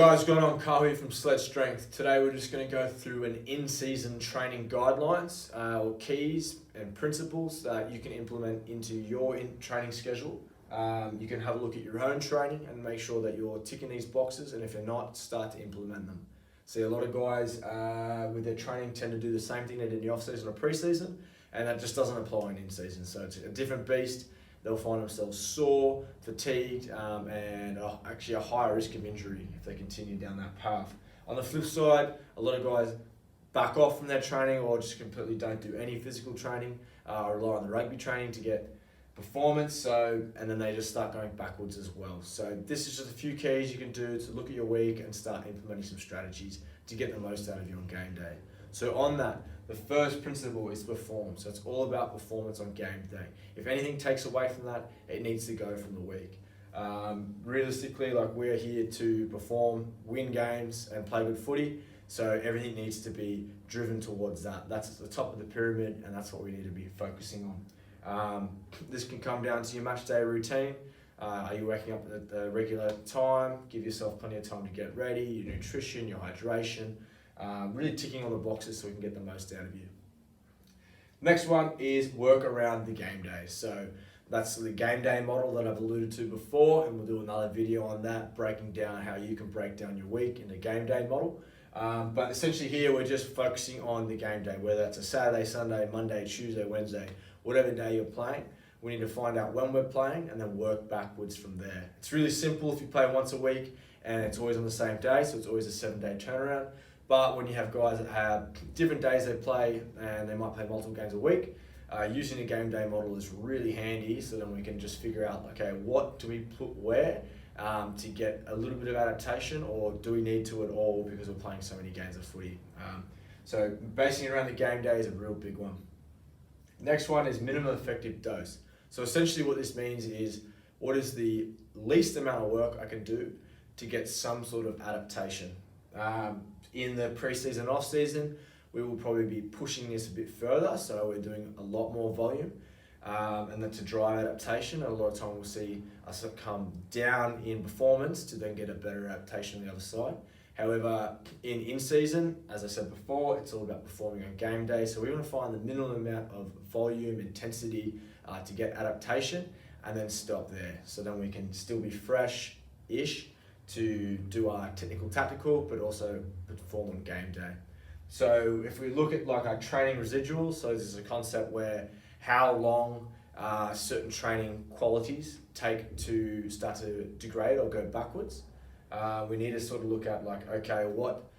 guys, what's going on? Carl here from Sled Strength. Today we're just going to go through an in-season training guidelines or keys and principles that you can implement into your training schedule. You can have a look at your own training and make sure that you're ticking these boxes, and if you're not, start to implement them. See, a lot of guys with their training tend to do the same thing they did in the off-season or pre-season, and that just doesn't apply in in-season. So it's a different beast. They'll find themselves sore, fatigued, and actually a higher risk of injury if they continue down that path. On the flip side, a lot of guys back off from their training or just completely don't do any physical training, rely on the rugby training to get performance, and then they just start going backwards as well. So this is just a few keys you can do to look at your week and start implementing some strategies to get the most out of you on game day. So on that, the first principle is perform. So it's all about performance on game day. If anything takes away from that, it needs to go from the week. Realistically, like, we're here to perform, win games, and play good footy. So everything needs to be driven towards that. That's at the top of the pyramid, and that's what we need to be focusing on. This can come down to your match day routine. Are you waking up at the regular time? Give yourself plenty of time to get ready, your nutrition, your hydration. Really ticking all the boxes so we can get the most out of you. Next one is work around the game day. So that's the game day model that I've alluded to before, and we'll do another video on that, breaking down how you can break down your week in the game day model. But essentially here we're just focusing on the game day, whether that's a Saturday, Sunday, Monday, Tuesday, Wednesday, whatever day you're playing. We need to find out when we're playing and then work backwards from there. It's really simple if you play once a week and it's always on the same day, so it's always a 7-day turnaround. But when you have guys that have different days they play and they might play multiple games a week, using a game day model is really handy, so then we can just figure out, okay, what do we put where to get a little bit of adaptation, or do we need to at all because we're playing so many games of footy. So basing it around the game day is a real big one. Next one is minimum effective dose. So essentially what this means is, what is the least amount of work I can do to get some sort of adaptation. In the pre-season, off-season, we will probably be pushing this a bit further, so we're doing a lot more volume, and then to drive adaptation. A lot of time we'll see us come down in performance to then get a better adaptation on the other side. However, in-season, as I said before, it's all about performing on game day, so we want to find the minimum amount of volume, intensity to get adaptation, and then stop there. So then we can still be fresh-ish to do our technical tactical, but also perform on game day. So if we look at like our training residuals, so this is a concept where how long certain training qualities take to start to degrade or go backwards. We need to sort of look at, like, okay, what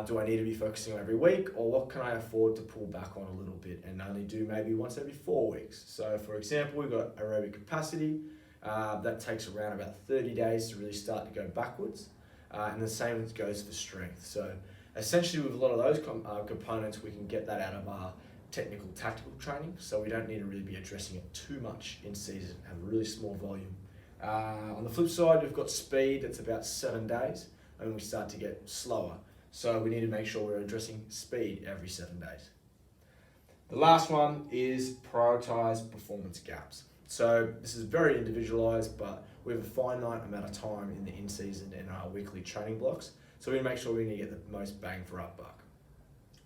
do I need to be focusing on every week, or what can I afford to pull back on a little bit and only do maybe once every 4 weeks. So for example, we've got aerobic capacity. That takes around about 30 days to really start to go backwards. And the same goes for strength. So essentially with a lot of those components, we can get that out of our technical tactical training. So we don't need to really be addressing it too much in season, have a really small volume. On the flip side, we've got speed. That's about 7 days, and we start to get slower. So we need to make sure we're addressing speed every 7 days. The last one is prioritize performance gaps. So this is very individualized, but we have a finite amount of time in the in-season and our weekly training blocks. So we make sure we need to get the most bang for our buck.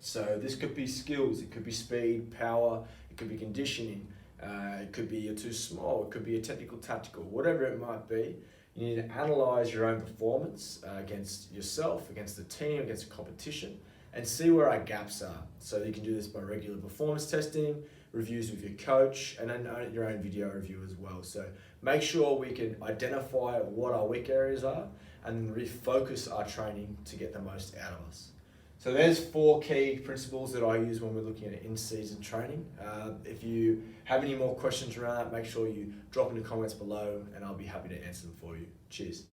So this could be skills, it could be speed, power, it could be conditioning, it could be you're too small, it could be a technical tactical, whatever it might be. You need to analyze your own performance against yourself, against the team, against the competition, and see where our gaps are. So you can do this by regular performance testing, reviews with your coach, and then your own video review as well. So make sure we can identify what our weak areas are and then refocus our training to get the most out of us. So there's 4 key principles that I use when we're looking at in-season training. If you have any more questions around that, make sure you drop in the comments below and I'll be happy to answer them for you. Cheers.